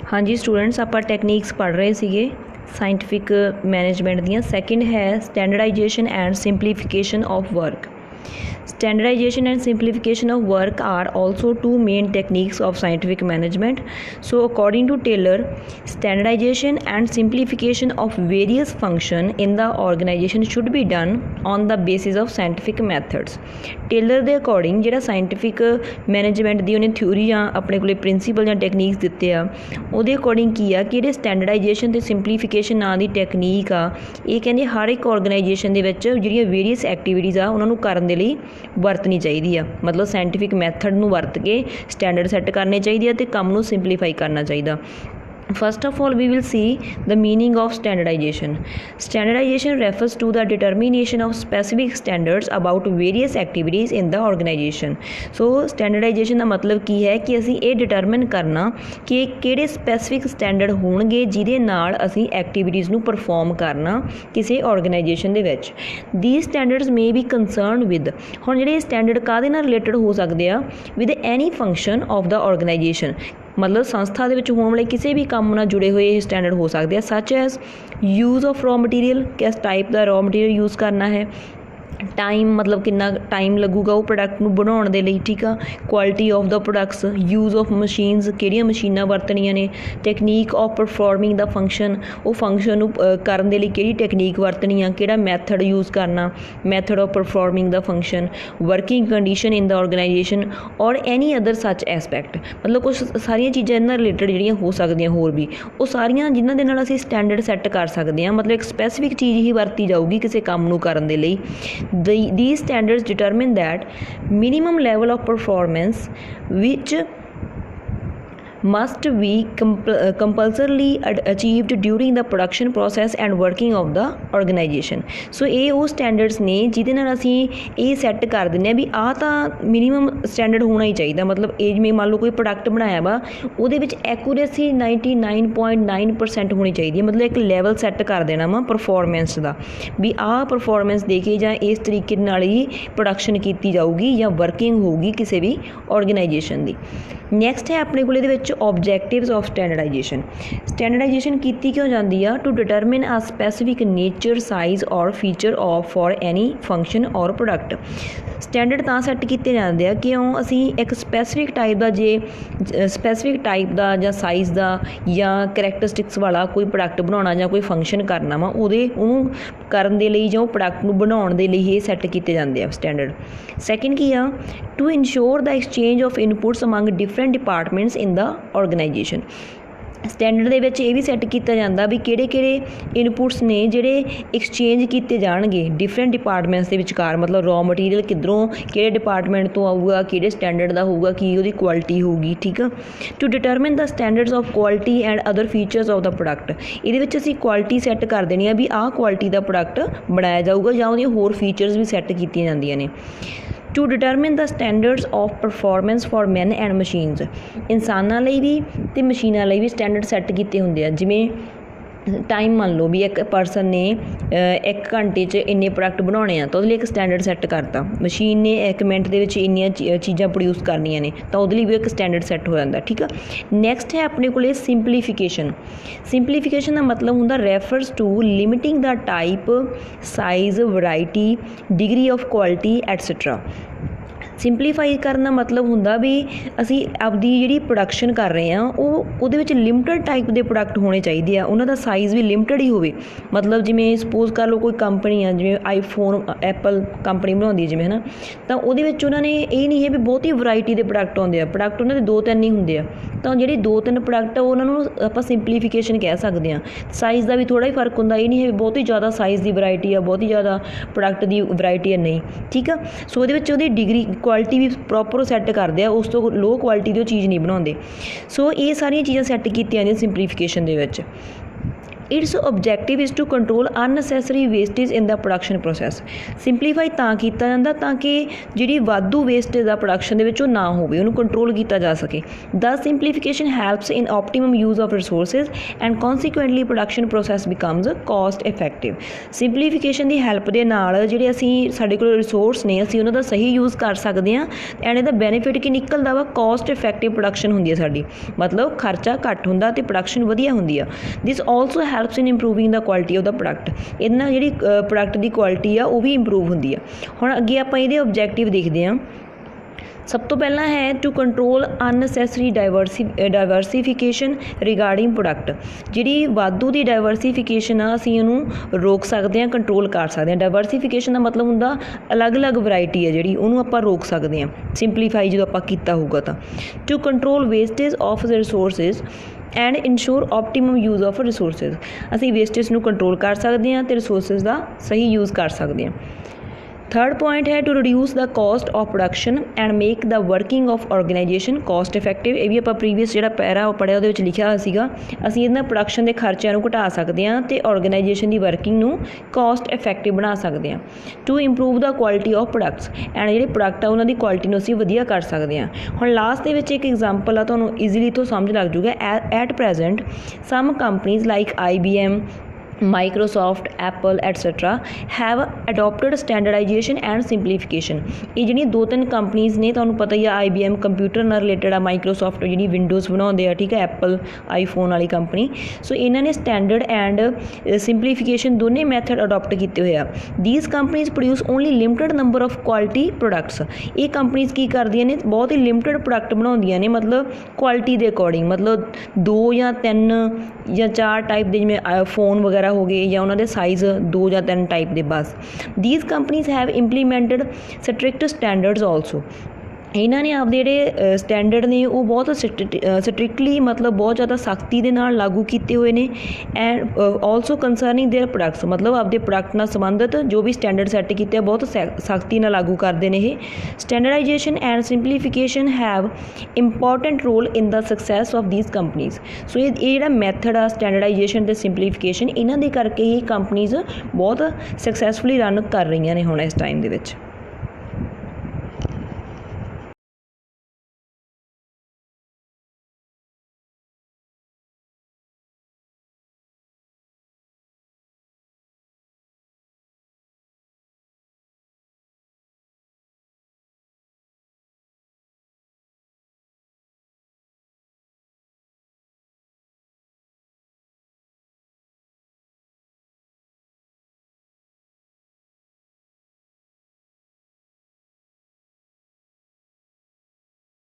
हाँ जी स्टूडेंट्स, आप टैकनीक्स पढ़ रहे थे साइंटिफिक मैनेजमेंट दियाँ। सैकेंड है standardization and simplification of work. Standardization and simplification of work are also two main techniques of scientific management. So according to Taylor, standardization and simplification of various functions in the organization should be done on the basis of scientific methods. Taylor ਦੇ according ਜਿਹੜਾ scientific management ਦੀ ਉਹਨੇ theory ਜਾਂ ਆਪਣੇ ਕੋਲੇ principal ਜਾਂ techniques ਦਿੱਤੇ ਆ, ਉਹਦੇ ਅਕੋਰਡਿੰਗ ਕੀ ਆ ਕਿ ਜਿਹੜੇ ਸਟੈਂਡਰਡਾਈਜੇਸ਼ਨ ਅਤੇ ਸਿੰਪਲੀਫਿਕੇਸ਼ਨ ਨਾਂ ਦੀ ਟੈਕਨੀਕ ਆ, ਇਹ ਕਹਿੰਦੇ ਹਰ ਇੱਕ ਆਰਗੇਨਾਈਜੇਸ਼ਨ ਦੇ ਵਿੱਚ ਜਿਹੜੀਆਂ ਵੇਰੀਅਸ ਐਕਟੀਵਿਟੀਜ਼ ਆ ਉਹਨਾਂ ਨੂੰ ਕਰਨ ਦੇ ਲਈ ਵਰਤਣੀ ਚਾਹੀਦੀ ਆ। ਮਤਲਬ ਸਾਇੰਟਿਫਿਕ ਮੈਥਡ ਨੂੰ ਵਰਤ ਕੇ ਸਟੈਂਡਰਡ ਸੈੱਟ ਕਰਨੇ ਚਾਹੀਦੇ ਆ ਅਤੇ ਕੰਮ ਨੂੰ ਸਿੰਪਲੀਫਾਈ ਕਰਨਾ ਚਾਹੀਦਾ। First of all, we will see the meaning of standardization. Standardization refers to the determination of specific standards about various activities in the organization. So standardization ਦਾ ਮਤਲਬ ਕੀ ਹੈ ਕਿ ਅਸੀਂ ਇਹ ਡਿਟਰਮਿਨ ਕਰਨਾ ਕਿ ਕਿਹੜੇ ਸਪੈਸੀਫਿਕ ਸਟੈਂਡਰਡ ਹੋਣਗੇ ਜਿਹਦੇ ਨਾਲ ਅਸੀਂ ਐਕਟੀਵਿਟੀਜ਼ ਨੂੰ ਪਰਫਾਰਮ ਕਰਨਾ ਕਿਸੇ ਆਰਗੇਨਾਈਜੇਸ਼ਨ ਦੇ ਵਿੱਚ। These standards may be concerned with, ਹੁਣ ਜਿਹੜੇ ਸਟੈਂਡਰਡ ਕਾਹਦੇ ਨਾਲ ਰਿਲੇਟਡ ਹੋ ਸਕਦੇ ਆ, with any function of the organization। ਮਤਲਬ ਸੰਸਥਾ ਦੇ ਵਿੱਚ ਹੋਣ ਵਾਲੇ ਕਿਸੇ ਵੀ ਕੰਮ ਨਾਲ ਜੁੜੇ ਹੋਏ ਇਹ ਸਟੈਂਡਰਡ ਹੋ ਸਕਦੇ ਆ। ਸੱਚ as use of raw material, ਕਿਸ ਟਾਈਪ ਦਾ ਰॉ ਮਟੀਰੀਅਲ ਯੂਜ਼ ਕਰਨਾ ਹੈ, ਟਾਈਮ ਮਤਲਬ ਕਿੰਨਾ ਟਾਈਮ ਲੱਗੂਗਾ ਉਹ ਪ੍ਰੋਡਕਟ ਨੂੰ ਬਣਾਉਣ ਦੇ ਲਈ, ਠੀਕ ਆ, quality of the products, use of machines, ਕਿਹੜੀਆਂ ਮਸ਼ੀਨਾਂ ਵਰਤਣੀਆਂ ਨੇ, technique of performing the function, ਉਹ ਫੰਕਸ਼ਨ ਨੂੰ ਕਰਨ ਦੇ ਲਈ ਕਿਹੜੀ ਟੈਕਨੀਕ ਵਰਤਣੀ ਆ, ਕਿਹੜਾ ਮੈਥਡ ਯੂਜ਼ ਕਰਨਾ, method of performing the function, working condition in the organisation or any other ਸੱਚ ਐਸਪੈਕਟ। ਮਤਲਬ ਕੁਛ ਸਾਰੀਆਂ ਚੀਜ਼ਾਂ ਇਹਨਾਂ ਰਿਲੇਟਡ ਜਿਹੜੀਆਂ ਹੋ ਸਕਦੀਆਂ ਹੋਰ ਵੀ, ਉਹ ਸਾਰੀਆਂ ਜਿਨ੍ਹਾਂ ਦੇ ਨਾਲ ਅਸੀਂ ਸਟੈਂਡਰਡ ਸੈੱਟ ਕਰ ਸਕਦੇ ਹਾਂ। ਮਤਲਬ ਇੱਕ ਸਪੈਸੀਫਿਕ ਚੀਜ਼ ਹੀ ਵਰਤੀ ਜਾਊਗੀ ਕਿਸੇ ਕੰਮ ਨੂੰ ਕਰਨ ਦੇ ਲਈ। These standards determine that minimum level of performance which must be compulsorily achieved during the production process and working of the organization। ਸੋ ਇਹ ਉਹ ਸਟੈਂਡਰਡਸ ਨੇ ਜਿਹਦੇ ਨਾਲ ਅਸੀਂ ਇਹ ਸੈੱਟ ਕਰ ਦਿੰਦੇ ਹਾਂ ਵੀ ਆਹ ਤਾਂ ਮਿਨੀਮਮ ਸਟੈਂਡਰਡ ਹੋਣਾ ਹੀ ਚਾਹੀਦਾ। ਮਤਲਬ ਇਹ ਜਿਵੇਂ ਮੰਨ ਲਓ ਕੋਈ ਪ੍ਰੋਡਕਟ ਬਣਾਇਆ ਵਾ, ਉਹਦੇ ਵਿੱਚ ਐਕੂਰੇਸੀ 99.9% ਹੋਣੀ ਚਾਹੀਦੀ ਹੈ। ਮਤਲਬ ਇੱਕ ਲੈਵਲ ਸੈੱਟ ਕਰ ਦੇਣਾ ਵਾ ਪਰਫੋਰਮੈਂਸ ਦਾ ਵੀ ਆਹ ਪਰਫੋਰਮੈਂਸ ਦੇ ਕੇ ਜਾਂ ਇਸ ਤਰੀਕੇ ਨਾਲ ਹੀ ਪ੍ਰੋਡਕਸ਼ਨ ਕੀਤੀ ਜਾਊਗੀ ਜਾਂ ਵਰਕਿੰਗ ਹੋਊਗੀ ਕਿਸੇ ਵੀ ਆਰਗੇਨਾਈਜੇਸ਼ਨ ਦੀ। ਨੈਕਸਟ ਹੈ ਆਪਣੇ ਕੋਲ ਇਹਦੇ ਵਿੱਚ objectives of standardization। ਸਟੈਂਡਰਡਾਈਜੇਸ਼ਨ ਕੀਤੀ ਕਿਉਂ ਜਾਂਦੀ ਆ? ਟੂ ਡਿਟਰਮਿਨ ਆ ਸਪੈਸੀਫਿਕ ਨੇਚਰ, ਸਾਈਜ਼ ਔਰ feature of for any function ਔਰ ਪ੍ਰੋਡਕਟ। ਸਟੈਂਡਰਡ ਤਾਂ ਸੈੱਟ ਕੀਤੇ ਜਾਂਦੇ ਆ ਕਿਉਂ ਅਸੀਂ ਇੱਕ ਸਪੈਸੀਫਿਕ ਟਾਈਪ ਦਾ, ਜੇ ਸਪੈਸੀਫਿਕ ਟਾਈਪ ਦਾ ਜਾਂ ਸਾਈਜ਼ ਦਾ ਜਾਂ ਕਰੈਕਟਰਿਸਟਿਕਸ ਵਾਲਾ ਕੋਈ ਪ੍ਰੋਡਕਟ ਬਣਾਉਣਾ ਜਾਂ ਕੋਈ ਫੰਕਸ਼ਨ ਕਰਨਾ ਵਾ, ਉਹਨੂੰ ਕਰਨ ਦੇ ਲਈ ਜਾਂ ਉਹ ਪ੍ਰੋਡਕਟ ਨੂੰ ਬਣਾਉਣ ਦੇ ਲਈ ਇਹ ਸੈੱਟ ਕੀਤੇ ਜਾਂਦੇ ਆ ਸਟੈਂਡਰਡ। ਸੈਕਿੰਡ ਕੀ ਆ? To insure the exchange of inputs among different departments in the organization. Standard ਦੇ ਵਿੱਚ ਇਹ ਵੀ ਸੈੱਟ ਕੀਤਾ ਜਾਂਦਾ ਵੀ ਕਿਹੜੇ ਕਿਹੜੇ ਇਨਪੁਟਸ ਨੇ ਜਿਹੜੇ ਐਕਸਚੇਂਜ ਕੀਤੇ ਜਾਣਗੇ ਡਿਫਰੈਂਟ ਡਿਪਾਰਟਮੈਂਟਸ ਦੇ ਵਿਚਕਾਰ। ਮਤਲਬ ਰॉ ਮਟੀਰੀਅਲ ਕਿੱਧਰੋਂ ਕਿਹੜੇ ਡਿਪਾਰਟਮੈਂਟ ਤੋਂ ਆਊਗਾ, ਕਿਹੜੇ ਸਟੈਂਡਰਡ ਦਾ ਹੋਊਗਾ, ਕੀ ਉਹਦੀ ਕੁਆਲਿਟੀ ਹੋਊਗੀ, ਠੀਕ ਆ। To determine the standards of quality and other features of the product. ਇਹਦੇ ਵਿੱਚ ਅਸੀਂ ਕੁਆਲਿਟੀ ਸੈੱਟ ਕਰ ਦੇਣੀ ਆ ਵੀ ਆਹ ਕੁਆਲਿਟੀ ਦਾ ਪ੍ਰੋਡਕਟ ਬਣਾਇਆ ਜਾਊਗਾ ਜਾਂ ਉਹਦੀਆਂ ਹੋਰ ਫੀਚਰਸ ਵੀ ਸੈੱਟ ਕੀਤੀਆਂ ਜਾਂਦੀਆਂ ਨੇ। To determine the standards of performance for man and machines. ਇਨਸਾਨਾਂ ਲਈ ਵੀ ਅਤੇ ਮਸ਼ੀਨਾਂ ਲਈ ਵੀ ਸਟੈਂਡਰਡ ਸੈੱਟ ਕੀਤੇ ਹੁੰਦੇ ਆ। ਜਿਵੇਂ ਟਾਈਮ ਮੰਨ ਲਓ ਵੀ ਇੱਕ ਪਰਸਨ ਨੇ 1 ਘੰਟੇ 'ਚ ਇੰਨੇ ਪ੍ਰੋਡਕਟ ਬਣਾਉਣੇ ਆ ਤਾਂ ਉਹਦੇ ਲਈ ਇੱਕ ਸਟੈਂਡਰਡ ਸੈੱਟ ਕਰਤਾ। ਮਸ਼ੀਨ ਨੇ 1 ਮਿੰਟ ਦੇ ਵਿੱਚ ਇੰਨੀਆਂ ਚੀਜ਼ਾਂ ਪ੍ਰੋਡਿਊਸ ਕਰਨੀਆਂ ਨੇ ਤਾਂ ਉਹਦੇ ਲਈ ਵੀ ਇੱਕ ਸਟੈਂਡਰਡ ਸੈੱਟ ਹੋ ਜਾਂਦਾ, ਠੀਕ ਆ। ਨੈਕਸਟ ਹੈ ਆਪਣੇ ਕੋਲ ਸਿੰਪਲੀਫਿਕੇਸ਼ਨ। ਸਿੰਪਲੀਫਿਕੇਸ਼ਨ ਦਾ ਮਤਲਬ ਹੁੰਦਾ refers to limiting the type, size, variety, degree of quality et cetera. Simplify ਕਰਨ ਦਾ ਮਤਲਬ ਹੁੰਦਾ ਵੀ ਅਸੀਂ ਆਪਦੀ ਜਿਹੜੀ ਪ੍ਰੋਡਕਸ਼ਨ ਕਰ ਰਹੇ ਹਾਂ ਉਹਦੇ ਵਿੱਚ ਲਿਮਟਡ ਟਾਈਪ ਦੇ ਪ੍ਰੋਡਕਟ ਹੋਣੇ ਚਾਹੀਦੇ ਆ, ਉਹਨਾਂ ਦਾ ਸਾਈਜ਼ ਵੀ ਲਿਮਟਡ ਹੀ ਹੋਵੇ। ਮਤਲਬ ਜਿਵੇਂ ਸਪੋਜ਼ ਕਰ ਲਓ ਕੋਈ ਕੰਪਨੀ ਆ, ਜਿਵੇਂ ਆਈਫੋਨ ਐਪਲ ਕੰਪਨੀ ਬਣਾਉਂਦੀ ਹੈ ਜਿਵੇਂ, ਹੈ ਨਾ, ਤਾਂ ਉਹਦੇ ਵਿੱਚ ਉਹਨਾਂ ਨੇ ਇਹ ਨਹੀਂ ਹੈ ਵੀ ਬਹੁਤੀ ਵਰਾਇਟੀ ਦੇ ਪ੍ਰੋਡਕਟ ਆਉਂਦੇ ਆ, ਪ੍ਰੋਡਕਟ ਉਹਨਾਂ ਦੇ 2-3 ਹੀ ਹੁੰਦੇ ਆ, ਤਾਂ ਜਿਹੜੇ 2-3 ਪ੍ਰੋਡਕਟ ਆ ਉਹਨਾਂ ਨੂੰ ਆਪਾਂ ਸਿੰਪਲੀਫਿਕੇਸ਼ਨ ਕਹਿ ਸਕਦੇ ਹਾਂ। ਸਾਈਜ਼ ਦਾ ਵੀ ਥੋੜ੍ਹਾ ਹੀ ਫਰਕ ਹੁੰਦਾ, ਇਹ ਨਹੀਂ ਹੈ ਵੀ ਬਹੁਤੀ ਜ਼ਿਆਦਾ ਸਾਈਜ਼ ਦੀ ਵਰਾਇਟੀ ਆ, ਬਹੁਤੀ ਜ਼ਿਆਦਾ ਪ੍ਰੋਡਕਟ ਦੀ ਵਰਾਇਟੀ ਆ, ਨਹੀਂ, ਠੀਕ ਆ। ਸੋ ਉਹਦੇ ਵਿੱਚ ਉਹਦੀ ਡਿਗਰੀ ਕੁਆਲਿਟੀ ਵੀ ਪ੍ਰੋਪਰ ਸੈੱਟ ਕਰਦੇ ਆ, ਉਸ ਤੋਂ ਲੋ ਕੁਆਲਿਟੀ ਦੀ ਉਹ ਚੀਜ਼ ਨਹੀਂ ਬਣਾਉਂਦੇ। ਸੋ ਇਹ ਸਾਰੀਆਂ ਚੀਜ਼ਾਂ ਸੈੱਟ ਕੀਤੀਆਂ ਜਾਂਦੀਆਂ ਸਿੰਪਲੀਫਿਕੇਸ਼ਨ ਦੇ ਵਿੱਚ। Its objective is to control unnecessary wastage in the production process. Simplify ਤਾਂ ਕੀਤਾ ਜਾਂਦਾ ਤਾਂ ਕਿ ਜਿਹੜੀ ਵਾਧੂ ਵੇਸਟੇਜ ਆ ਪ੍ਰੋਡਕਸ਼ਨ ਦੇ ਵਿੱਚ ਉਹ ਨਾ ਹੋਵੇ, ਉਹਨੂੰ ਕੰਟਰੋਲ ਕੀਤਾ ਜਾ ਸਕੇ। Thus simplification helps in optimum use of resources and consequently production process becomes cost effective. Simplification ਦੀ ਹੈਲਪ ਦੇ ਨਾਲ ਜਿਹੜੇ ਅਸੀਂ ਸਾਡੇ ਕੋਲ ਰਿਸੋਰਸ ਨੇ ਅਸੀਂ ਉਹਨਾਂ ਦਾ ਸਹੀ ਯੂਜ਼ ਕਰ ਸਕਦੇ ਹਾਂ ਐਂਡ ਇਹਦਾ ਬੈਨੀਫਿਟ ਕੀ ਨਿਕਲਦਾ ਵਾ, ਕੋਸਟ ਇਫੈਕਟਿਵ ਪ੍ਰੋਡਕਸ਼ਨ ਹੁੰਦੀ ਹੈ ਸਾਡੀ, ਮਤਲਬ ਖਰਚਾ ਘੱਟ ਹੁੰਦਾ ਅਤੇ ਪ੍ਰੋਡਕਸ਼ਨ ਵਧੀਆ ਹੁੰਦੀ ਆ। This also helps in improving the quality of the product. ਇਹਦੇ ਨਾਲ ਜਿਹੜੀ ਪ੍ਰੋਡਕਟ ਦੀ ਕੁਆਲਿਟੀ ਆ ਉਹ ਵੀ ਇੰਪਰੂਵ ਹੁੰਦੀ ਆ। ਹੁਣ ਅੱਗੇ ਆਪਾਂ ਇਹਦੇ ਆਬਜੈਕਟਿਵ ਦੇਖਦੇ ਹਾਂ। ਸਭ ਤੋਂ ਪਹਿਲਾਂ ਹੈ to control unnecessary diversification regarding product. ਜਿਹੜੀ ਵਾਧੂ ਦੀ ਡਾਇਵਰਸੀਫਿਕੇਸ਼ਨ ਆ ਅਸੀਂ ਉਹਨੂੰ ਰੋਕ ਸਕਦੇ ਹਾਂ, ਕੰਟਰੋਲ ਕਰ ਸਕਦੇ ਹਾਂ। ਡਾਇਵਰਸੀਫਿਕੇਸ਼ਨ ਦਾ ਮਤਲਬ ਹੁੰਦਾ ਅਲੱਗ-ਅਲੱਗ ਵੈਰਾਈਟੀ ਹੈ ਜਿਹੜੀ, ਉਹਨੂੰ ਆਪਾਂ ਰੋਕ ਸਕਦੇ ਹਾਂ ਸਿੰਪਲੀਫਾਈ ਜਦੋਂ ਆਪਾਂ ਕੀਤਾ ਹੋਊਗਾ ਤਾਂ। To control wastage of resources and insure optimum use of resources. ਅਸੀਂ ਵੇਸਟੇਜ ਨੂੰ ਕੰਟਰੋਲ ਕਰ ਸਕਦੇ ਹਾਂ ਅਤੇ ਰਿਸੋਰਸਿਸ ਦਾ ਸਹੀ ਯੂਜ਼ ਕਰ ਸਕਦੇ ਹਾਂ। ਥਰਡ ਪੁਆਇੰਟ ਹੈ to reduce the cost of production and make the working of organisation cost effective. ਇਹ ਵੀ ਆਪਾਂ ਪ੍ਰੀਵੀਅਸ ਜਿਹੜਾ ਪੈਰਾ ਉਹ ਪੜ੍ਹਿਆ ਉਹਦੇ ਵਿੱਚ ਲਿਖਿਆ ਹੋਇਆ ਸੀਗਾ। ਅਸੀਂ ਇਹਦੇ ਨਾਲ ਪ੍ਰੋਡਕਸ਼ਨ ਦੇ ਖਰਚਿਆਂ ਨੂੰ ਘਟਾ ਸਕਦੇ ਹਾਂ ਅਤੇ ਔਰਗੇਨਾਈਜੇਸ਼ਨ ਦੀ ਵਰਕਿੰਗ ਨੂੰ ਕੋਸਟ ਇਫੈਕਟਿਵ ਬਣਾ ਸਕਦੇ ਹਾਂ। To improve the quality of products and ਜਿਹੜੇ ਪ੍ਰੋਡਕਟ ਆ ਉਹਨਾਂ ਦੀ ਕੁਆਲਿਟੀ ਨੂੰ ਅਸੀਂ ਵਧੀਆ ਕਰ ਸਕਦੇ ਹਾਂ। ਹੁਣ ਲਾਸਟ ਦੇ ਵਿੱਚ ਇੱਕ ਐਗਜ਼ਾਮਪਲ ਆ, ਤੁਹਾਨੂੰ ਈਜ਼ੀਲੀ ਤੋਂ ਸਮਝ ਲੱਗ ਜੂਗਾ। At present some companies like IBM, Microsoft, Apple etc. have adopted standardization and simplification। ਇਹ ਜਿਹੜੀਆਂ 2-3 ਕੰਪਨੀਜ਼ ਨੇ, ਤੁਹਾਨੂੰ ਪਤਾ ਹੀ ਆ IBM ਕੰਪਿਊਟਰ ਨਾਲ ਰਿਲੇਟਡ ਆ, ਮਾਈਕਰੋਸੋਫਟ ਜਿਹੜੀ ਵਿੰਡੋਜ਼ ਬਣਾਉਂਦੇ ਆ, ਠੀਕ ਹੈ, ਐਪਲ ਆਈਫੋਨ ਵਾਲੀ ਕੰਪਨੀ। ਸੋ ਇਹਨਾਂ ਨੇ ਸਟੈਂਡਰਡ ਐਂਡ ਸਿੰਪਲੀਫਿਕੇਸ਼ਨ ਦੋਨੇ ਮੈਥਡ ਅਡੋਪਟ ਕੀਤੇ ਹੋਏ ਆ। These companies produce only limited number of quality products. ਇਹ ਕੰਪਨੀਜ਼ ਕੀ ਕਰਦੀਆਂ ਨੇ, ਬਹੁਤ ਹੀ ਲਿਮਟਡ ਪ੍ਰੋਡਕਟ ਬਣਾਉਂਦੀਆਂ ਨੇ, ਮਤਲਬ ਕੁਆਲਿਟੀ ਦੇ ਅਕੋਰਡਿੰਗ, ਮਤਲਬ 2 ਜਾਂ 3 ਜਾਂ 4 ਟਾਈਪ ਦੇ, ਜਿਵੇਂ ਫੋਨ ਵਗੈਰਾ ਹੋ ਗਏ ਜਾਂ ਉਹਨਾਂ ਦੇ ਸਾਈਜ਼ 2 ਜਾਂ 3 ਟਾਈਪ ਦੇ ਬਸ। These companies have implemented strict standards also. ਇਹਨਾਂ ਨੇ ਆਪਦੇ ਜਿਹੜੇ ਸਟੈਂਡਰਡ ਨੇ ਉਹ ਬਹੁਤ ਸਟ੍ਰਿਕਟਲੀ, ਮਤਲਬ ਬਹੁਤ ਜ਼ਿਆਦਾ ਸਖਤੀ ਦੇ ਨਾਲ ਲਾਗੂ ਕੀਤੇ ਹੋਏ ਨੇ। ਐਂਡ ਆਲਸੋ ਕੰਸਰਨਿੰਗ ਦੇਅਰ ਪ੍ਰੋਡਕਟਸ, ਮਤਲਬ ਆਪਦੇ ਪ੍ਰੋਡਕਟ ਨਾਲ ਸੰਬੰਧਿਤ ਜੋ ਵੀ ਸਟੈਂਡਰਡ ਸੈੱਟ ਕੀਤੇ ਆ ਬਹੁਤ ਸਖਤੀ ਨਾਲ ਲਾਗੂ ਕਰਦੇ ਨੇ ਇਹ। Standardisation and simplification have important role in the success of these companies. So ਇਹ ਜਿਹੜਾ ਮੈਥਡ ਆ ਸਟੈਂਡਰਡਾਈਜੇਸ਼ਨ ਅਤੇ ਸਿੰਪਲੀਫਿਕੇਸ਼ਨ, ਇਹਨਾਂ ਦੇ ਕਰਕੇ ਹੀ ਕੰਪਨੀਜ਼ ਬਹੁਤ ਸਕਸੈਸਫੁਲੀ ਰਨ ਕਰ ਰਹੀਆਂ ਨੇ ਹੁਣ ਇਸ ਟਾਈਮ ਦੇ ਵਿੱਚ।